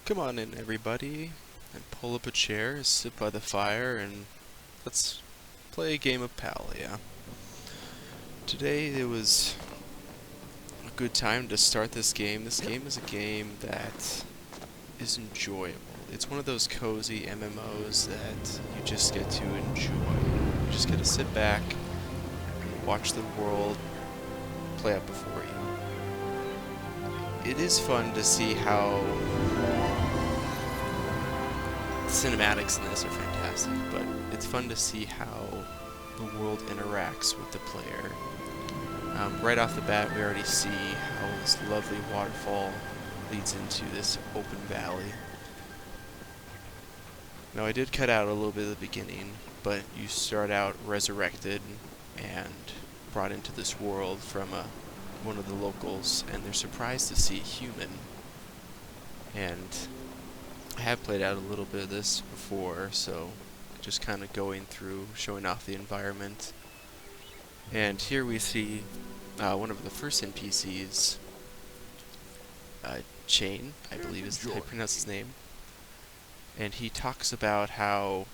Come on in, everybody, and pull up a chair, sit by the fire, and let's play a game of Palia. Today it was a good time to start this game. This game is a game that is enjoyable. It's one of those cozy MMOs that you just get to enjoy. You just get to sit back, watch the world play out before you. It is fun to see how the cinematics in this are fantastic, but it's fun to see how the world interacts with the player. Right off the bat, we already see how this lovely waterfall leads into this open valley. Now, I did cut out a little bit at the beginning, but you start out resurrected and brought into this world from one of the locals, and they're surprised to see a human. And I have played out a little bit of this before, so just kind of going through, showing off the environment. And here we see one of the first NPCs, Chain, I believe is how you pronounce his name. And he talks about how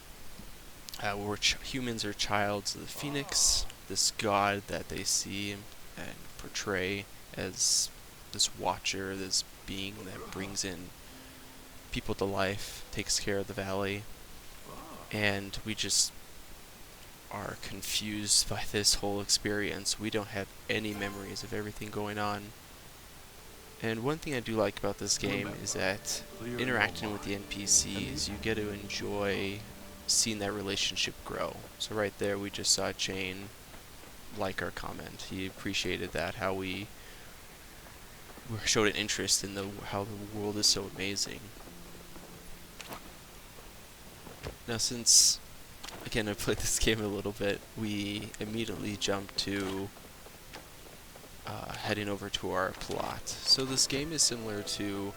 humans are childs of the Phoenix, this god that they see and portray as this watcher, this being that brings in people to life, takes care of the valley, and we just are confused by this whole experience. We don't have any memories of everything going on. And one thing I do like about this game is that interacting with the NPCs, you get to enjoy seeing that relationship grow. So right there we just saw Chain like our comment. He appreciated that, how we showed an interest in how the world is so amazing. Now, since, again, I played this game a little bit, we immediately jump to heading over to our plot. So this game is similar to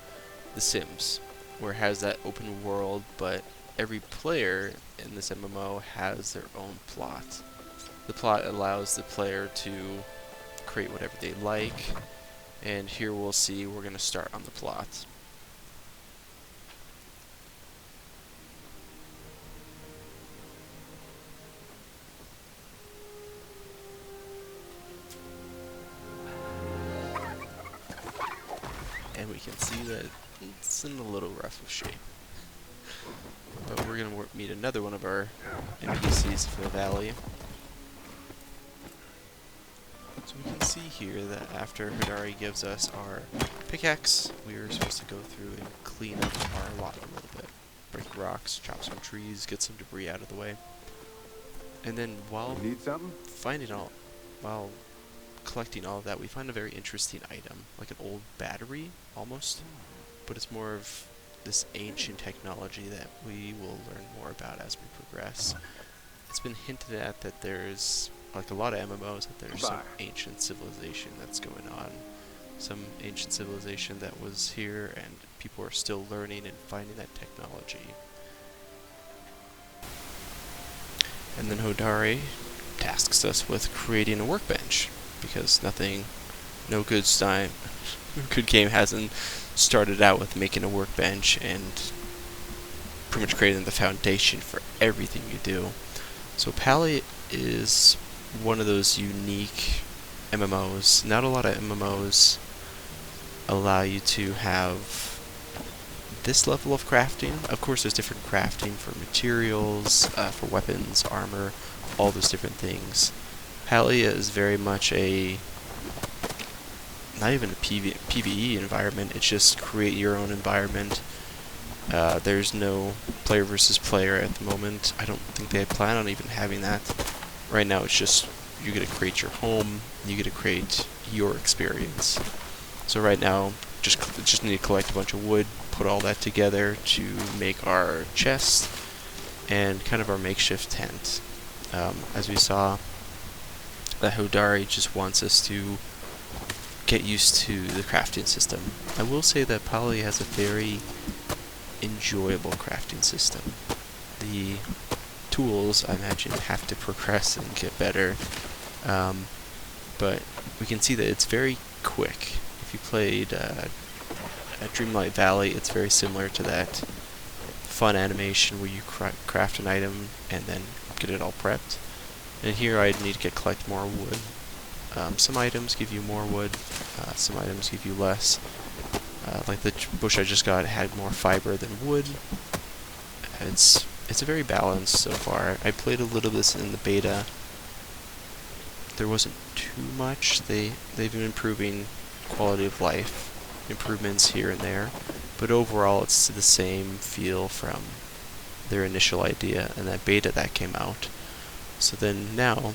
The Sims, where it has that open world, but every player in this MMO has their own plot. The plot allows the player to create whatever they like, and here we'll see we're going to start on the plot. And we can see that it's in a little rough of shape. But we're going to meet another one of our NPCs for the valley. So we can see here that after Hodari gives us our pickaxe, we are supposed to go through and clean up our lot a little bit. Break rocks, chop some trees, get some debris out of the way. And then while collecting all of that, we find a very interesting item, like an old battery, almost, but it's more of this ancient technology that we will learn more about as we progress. It's been hinted at that there's, like a lot of MMOs, that there's some ancient civilization that's going on. Some ancient civilization that was here, and people are still learning and finding that technology. And then Hodari tasks us with creating a workbench, because no good game hasn't started out with making a workbench and pretty much creating the foundation for everything you do. So Palia is one of those unique MMOs. Not a lot of MMOs allow you to have this level of crafting. Of course, there's different crafting for materials, for weapons, armor, all those different things. Palia is very much not even a PvE environment, it's just create your own environment. There's no player versus player at the moment. I don't think they plan on even having that. Right now it's just, you get to create your home, you get to create your experience. So right now, just need to collect a bunch of wood, put all that together to make our chest and kind of our makeshift tent. As we saw, that Hodari just wants us to get used to the crafting system. I will say that Palia has a very enjoyable crafting system. The tools, I imagine, have to progress and get better, but we can see that it's very quick. If you played Dreamlight Valley, it's very similar to that fun animation where you craft an item and then get it all prepped. And here I need to collect more wood. Some items give you more wood, some items give you less. Like the bush I just got had more fiber than wood. It's a very balanced so far. I played a little of this in the beta. There wasn't too much. They've been improving quality of life, improvements here and there, but overall it's the same feel from their initial idea and that beta that came out. So then now,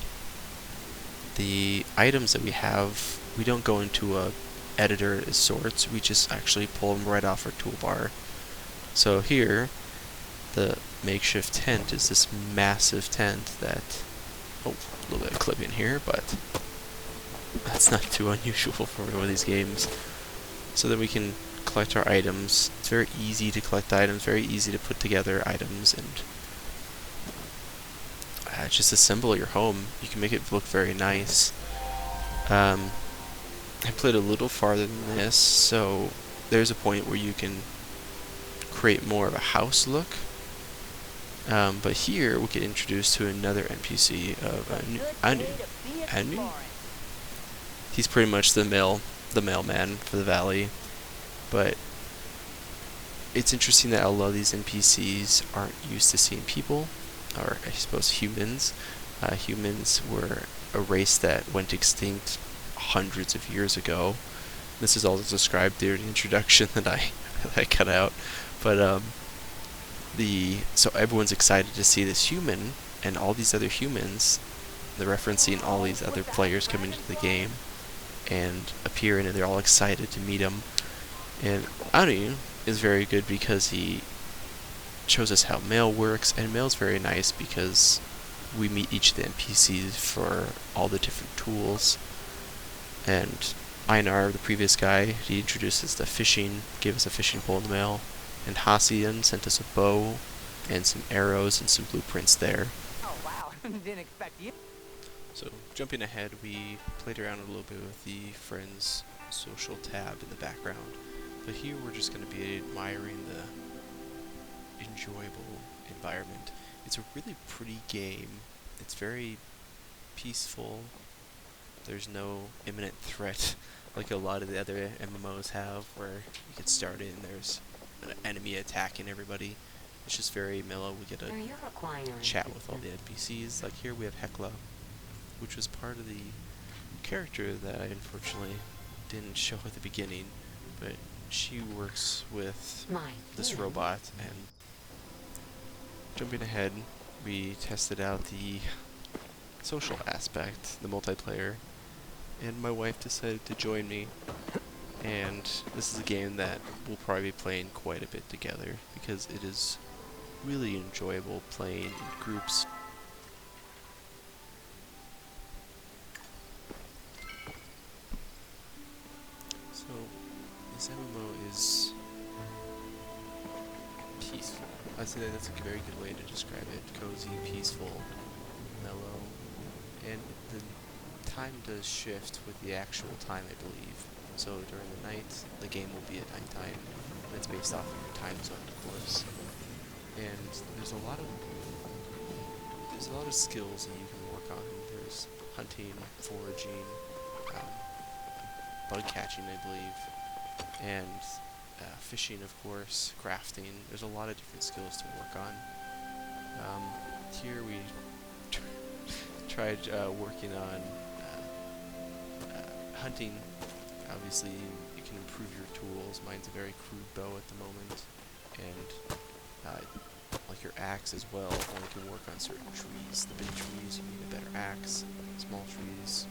the items that we have, we don't go into a editor as sorts, we just actually pull them right off our toolbar. So here, the makeshift tent is this massive tent that, oh, a little bit of clipping here, but that's not too unusual for one of these games. So that we can collect our items. It's very easy to collect items, very easy to put together items, and just assemble your home. You can make it look very nice. I played a little farther than this, so there's a point where you can create more of a house look. But here we get introduced to another NPC of Anu. He's pretty much the mailman for the valley. But it's interesting that a lot of these NPCs aren't used to seeing people, or I suppose humans. Humans were a race that went extinct hundreds of years ago. This is all described during the introduction that I cut out. But so everyone's excited to see this human and all these other humans. They're referencing all these other players coming into the game and appearing, and they're all excited to meet him. And Anu is very good because he shows us how mail works, and mail's very nice because we meet each of the NPCs for all the different tools. And Einar, the previous guy, he introduces the fishing, gave us a fishing pole in the mail, and Hassian sent us a bow and some arrows and some blueprints there. Oh wow, didn't expect you. So jumping ahead, we played around a little bit with the friends social tab in the background, but here we're just going to be admiring the enjoyable environment. It's a really pretty game. It's very peaceful. There's no imminent threat like a lot of the other MMOs have, where you get started and there's an enemy attacking everybody. It's just very mellow. We get to chat with all the NPCs. Like here we have Hekla, which was part of the character that I unfortunately didn't show at the beginning, but she works with this robot. And jumping ahead, we tested out the social aspect, the multiplayer, and my wife decided to join me. And this is a game that we'll probably be playing quite a bit together because it is really enjoyable playing in groups. So this MMO is peaceful. I'd say that's a very good way to describe it. Cozy, peaceful, mellow, and the time does shift with the actual time, I believe. So during the night, the game will be at nighttime, and it's based off of your time zone, of course. And there's a lot of skills that you can work on. There's hunting, foraging, bug catching, I believe, and fishing, of course, crafting. There's a lot of different skills to work on. Here we tried working on hunting. Obviously, you can improve your tools. Mine's a very crude bow at the moment, and like your axe as well. Only can work on certain trees. The big trees, you need a better axe. Small trees,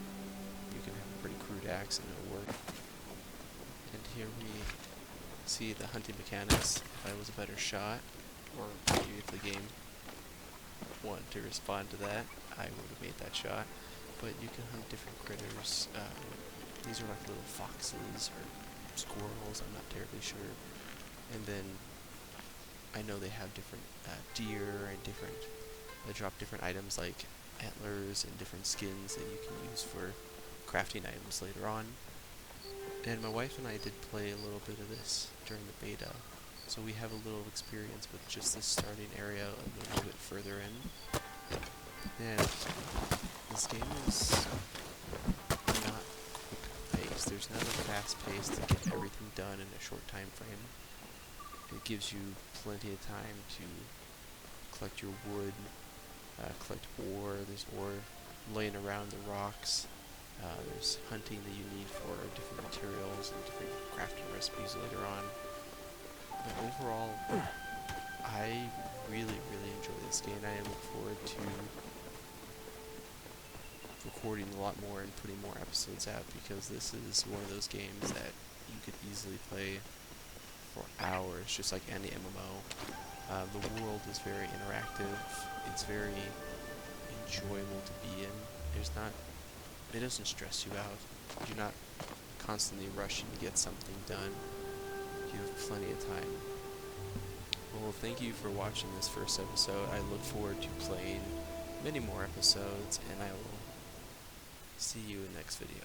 you can have a pretty crude axe and it'll work. And here we see the hunting mechanics. If I was a better shot, or maybe if the game wanted to respond to that, I would have made that shot. But you can hunt different critters. These are like little foxes or squirrels, I'm not terribly sure. And then I know they have different deer and they drop different items like antlers and different skins that you can use for crafting items later on. And my wife and I did play a little bit of this during the beta, so we have a little experience with just this starting area a little bit further in. And this game is not quick-paced. There's not a fast pace to get everything done in a short time frame. It gives you plenty of time to collect your wood, collect ore. There's ore laying around the rocks. There's hunting that you need for different materials and different crafting recipes later on. But overall, I really, really enjoy this game. I look forward to recording a lot more and putting more episodes out, because this is one of those games that you could easily play for hours, just like any MMO. The world is very interactive. It's very enjoyable to be in. It doesn't stress you out. You're not constantly rushing to get something done. You have plenty of time. Well, thank you for watching this first episode. I look forward to playing many more episodes, and I will see you in the next video.